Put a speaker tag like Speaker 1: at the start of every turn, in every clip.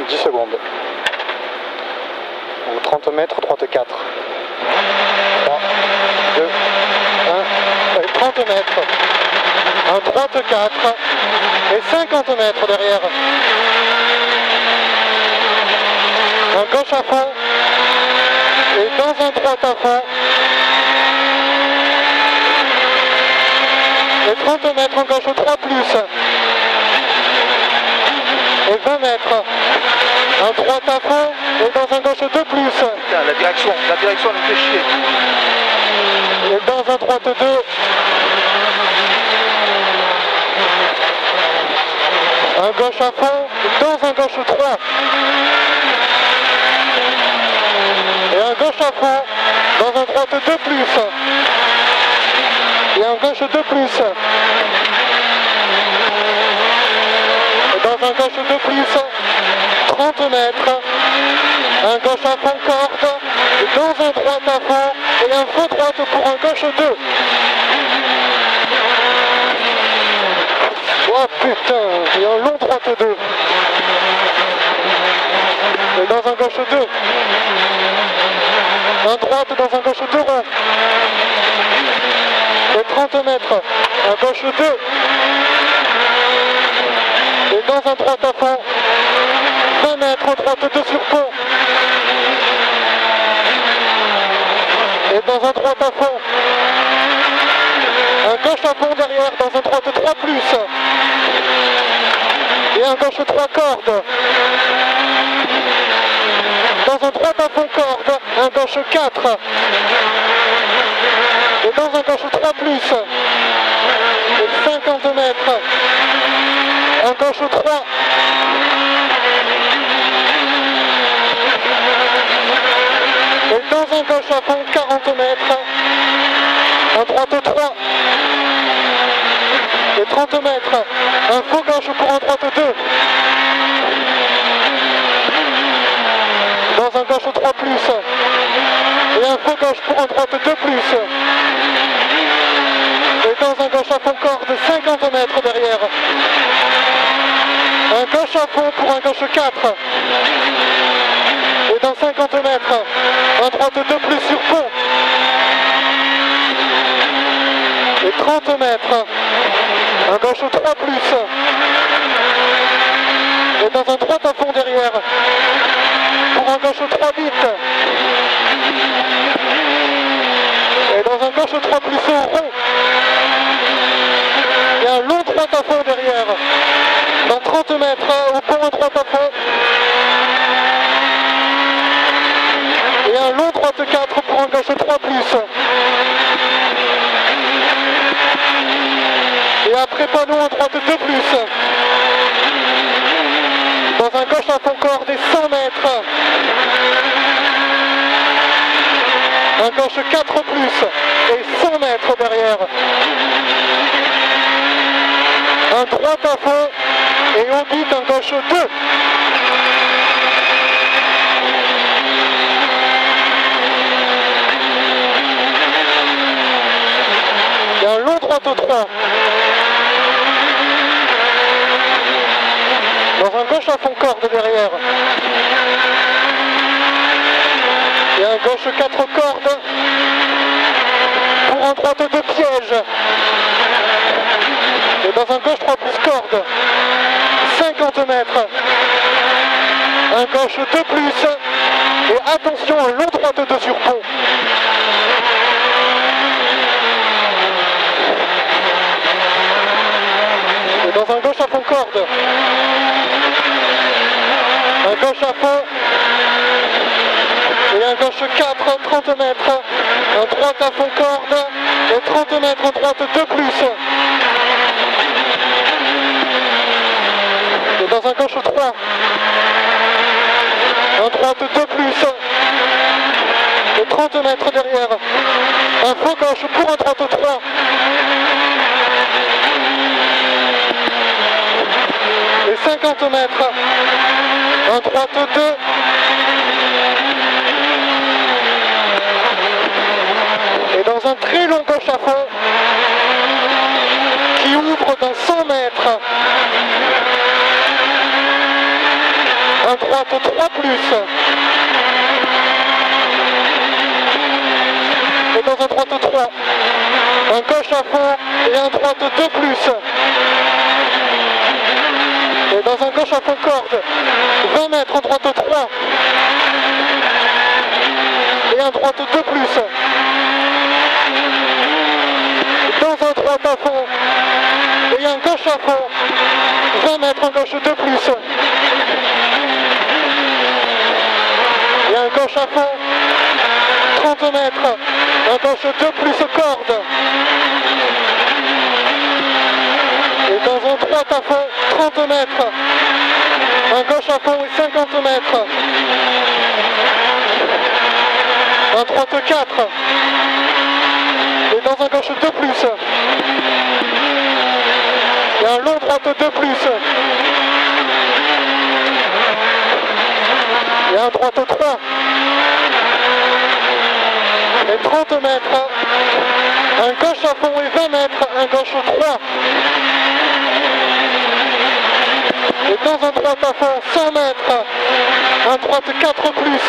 Speaker 1: 10 secondes. Donc 30 mètres, droite 4. 3, 2, 1, et 30 mètres. Un droite 4 et 50 mètres derrière. Un gauche à fond et dans un droite à fond. Et 30 mètres en gauche 3 plus. Et 20 mètres. Un droite à fond et dans un gauche 2 plus.
Speaker 2: Putain, la direction nous fait chier.
Speaker 1: Et dans un droite 2. Un gauche à fond, dans un gauche 3. Et un gauche à fond, dans un droite 2 plus. Et un gauche 2 plus. Et dans un gauche 2 plus, 30 mètres. Un gauche à fond corde, et dans un droite à fond, et un faux droite pour un gauche 2. Oh putain, il y a un long droite 2. Et dans un gauche 2. Un droite dans un gauche 2 rond. Et 30 mètres. Un gauche 2. Et dans un droite à fond. 20 mètres, droite 2 sur pont. Et dans un droite à fond. Un gauche à fond derrière dans un droite 3 plus. Et un gauche 3 cordes. Dans un droite à fond corde, un gauche 4. Et dans un gauche 3 plus. Et 50 mètres. Un gauche 3. Et dans un gauche à fond 40 mètres. Un droite 3. Et 30 mètres. Un faux gauche pour un droite 2. Dans un gauche 3 plus. Et un faux gauche pour un droite 2 plus. Et dans un gauche à fond corde 50 mètres derrière. Un gauche à fond pour un gauche 4. Et dans 50 mètres, un droite 2 plus sur pont. Et 30 mètres, un gauche 3 plus. Et dans un droite à fond derrière, pour un gauche 3 vite. Et dans un gauche 3 plus au rond. Et un long droite à fond derrière. Dans 30 mètres, au pont un droite à fond. Et un long droite 4 pour un gauche 3 plus. Et après panneau un droite 2 plus. Dans un gauche à fond corde et 100 mètres. Un gauche 4 plus. Et 100 mètres derrière. Un droite à fond. Et on dit un gauche 2. Et un long droite 3. Dans un gauche à fond corde derrière. Et un gauche 4 cordes. Pour un droite 2 piège. Et dans un gauche 3 plus corde. 50 mètres. Un gauche 2 plus. Et attention, un long droite 2 sur pont. Et dans un gauche à fond corde. Un gauche à fond. Et un gauche 4, 30 mètres. Un droite à fond corde. Et 30 mètres, un droite 2 plus. Et dans un gauche 3. Un droite 2 plus. Et 30 mètres derrière. Un faux gauche pour un droite 3. Et 50 mètres. Un droite 2. Et dans un très long gauche à fond. Qui ouvre d'un 100 mètres. un droite 3 plus. Et dans un droite 3, un gauche à fond et un droite 2 plus. Et dans un gauche à fond corde, 20 mètres en droite 3. Et un droite 2 plus. Dans un droite à fond et un gauche à fond, 20 mètres en gauche 2 plus. Et un gauche à fond, 30 mètres, un gauche 2 plus corde. Et dans un droite à fond, 30 mètres, un gauche à fond et 50 mètres. Un droite 4. Et dans un gauche 2 plus. Et un long droite 2 plus. Et un droite 3. Et 30 mètres. Un gauche à fond et 20 mètres. Un gauche 3. Et dans un droite à fond, 100 mètres. Un droite 4 plus.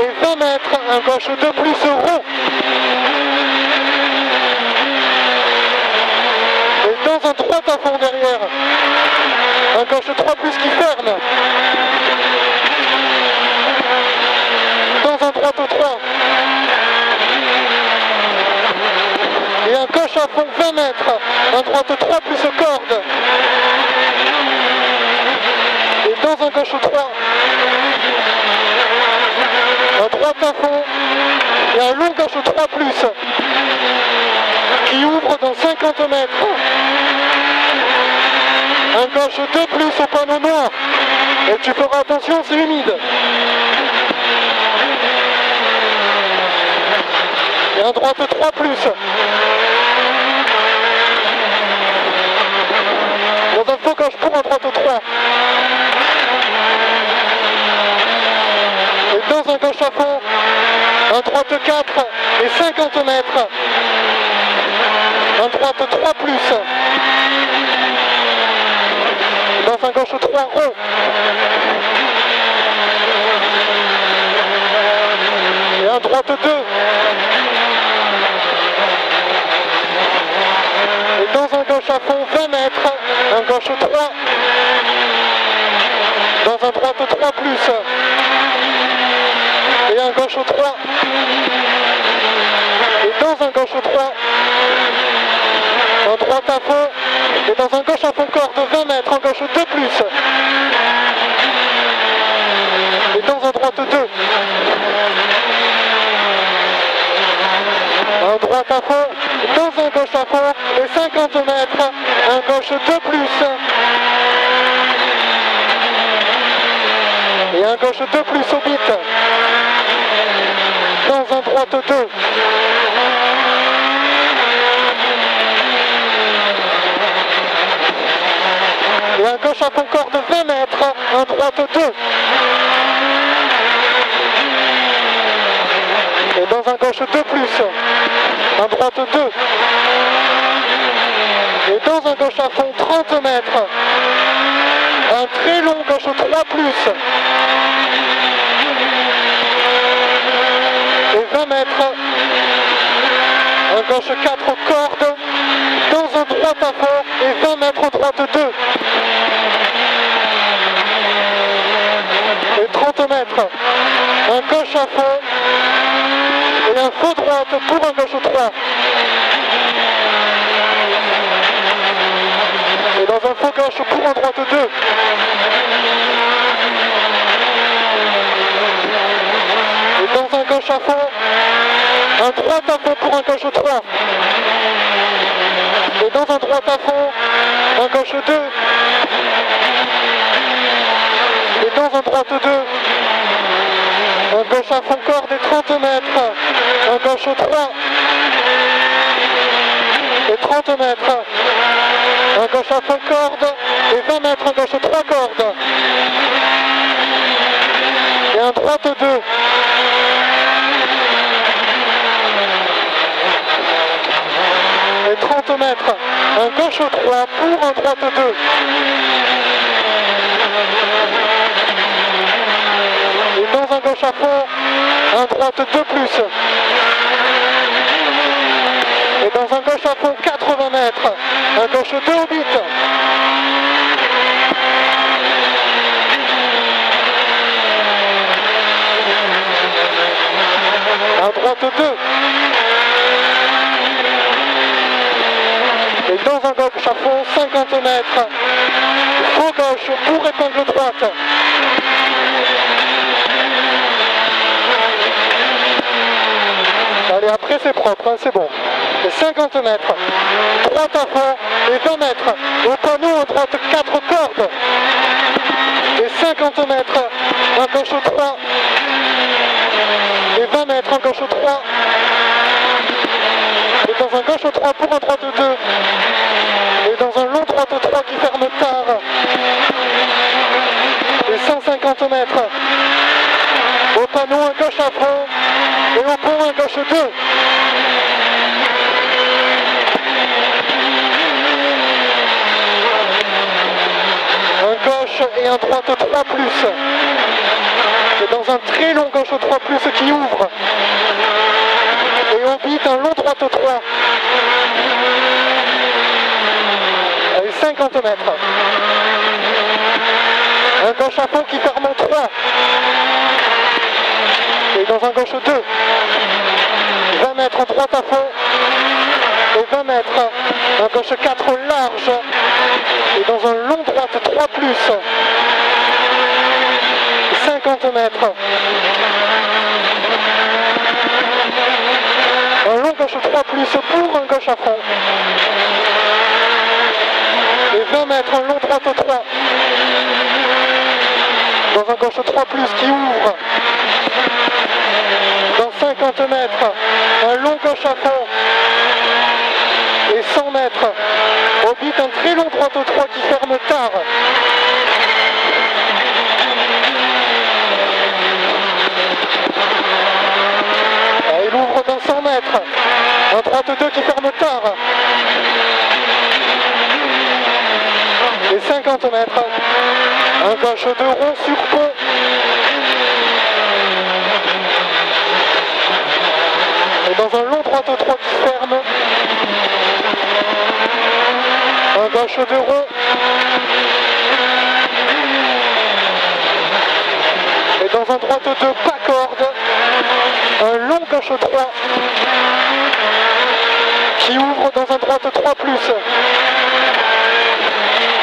Speaker 1: Et 20 mètres. Un gauche 2 plus rond. Et dans un droite à fond derrière. Un gauche 3 plus qui ferme. Dans un droite 3. Et un gauche à fond 20 mètres. Un droite 3 plus corde. Et dans un gauche 3. Un droite à fond. Et un long gauche 3 plus. Qui ouvre dans 50 mètres. Un gauche 2 plus au panneau noir. Et tu feras attention, c'est humide. Et un droite 3 plus. Dans un faux gauche pour un droite 3. Et dans un gauche à fond, un droite 4 et 50 mètres. Un droite 3 plus. Dans un gauche 3 rond. Et un droite 2. Et dans un gauche à fond 20 mètres. Un gauche 3. Dans un droite 3 plus. Et un gauche 3. Et dans un gauche 3. Un droite à fond. Et dans un gauche à fond corde 20 mètres. Un gauche 2 plus. Et dans un droite 2. Un droite à fond. Dans un gauche à fond. Et 50 mètres. Un gauche 2 plus. Et un gauche 2 plus au bit. Dans un droite 2. Et un gauche à fond corde 20 mètres. Un droite 2. Et dans un gauche 2 plus. Un droite 2. Et dans un gauche à fond 30 mètres. Un très long gauche 3 plus. Et 20 mètres. Un gauche 4 corde. Dans un droite à fond. Et 20 mètres droite 2. Et 30 mètres. Un gauche à fond. Et un faux droite pour un gauche 3. Et dans un faux gauche pour un droite 2. Et dans un gauche à fond, un droite à fond pour un gauche 3. Et dans un droite à fond, un gauche 2. Et dans un droite 2, un gauche à fond corde et 30 mètres. Un gauche 3. Et 30 mètres. Un gauche à fond corde et 20 mètres. Un gauche 3 cordes. Et un droite 2. Et 30 mètres. Un gauche 3 pour un droite 2. un gauche à fond, un droite 2+. Et dans un gauche à fond 80 mètres, un gauche 2 au bit. Un droite 2. Et dans un gauche à fond 50 mètres, faux gauche pour épingle droite. Allez, après c'est propre, hein, c'est bon. Et 50 mètres, droite à fond et 20 mètres. Au panneau à droite 4 cordes. Et 50 mètres, un gauche 3. Et 20 mètres, un gauche 3. Et dans un gauche 3 pour un droite 2. Et dans un long droite 3 qui ferme tard. Et 150 mètres. Au panneau un gauche à fond. Et au pont un gauche 2. Un gauche et un droite 3+. Et dans un très long gauche 3+ qui ouvre. Et au bit un long droite 3. Allez, 50 mètres. Un gauche à fond qui ferme en 3. Et dans un gauche 2. 20 mètres droite à fond. Et 20 mètres. Un gauche 4 large. Et dans un long droite 3+. 50 mètres. Un long gauche 3+ pour un gauche à fond. Et 20 mètres, un long droite 3. Dans un gauche 3+ qui ouvre. Dans 50 mètres, un long gauche à fond. Et 100 mètres. Au bit, un très long droite 3 qui ferme tard. Il ouvre dans 100 mètres. Un droite 2 qui ferme tard. Et 50 mètres. Un gauche 2 rond sur pont. Et dans un long droite 3 qui ferme. Un gauche 2 rond. Et dans un droite 2 pas corde. Un long gauche 3 qui ouvre dans un droite 3+.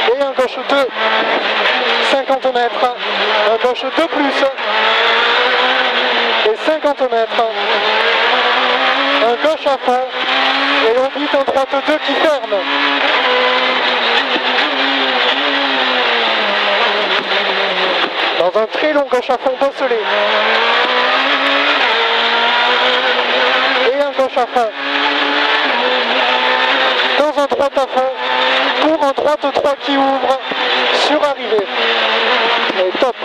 Speaker 1: Et un gauche 2, 50 mètres, un gauche 2+. Et 50 mètres, un gauche à fond. Et on bit un droite 2 qui ferme. Dans un très long gauche à fond bosselé. Et un gauche à fond. Dans un droite à fond. Pour un droite 3 qui ouvre sur arrivée. Et top.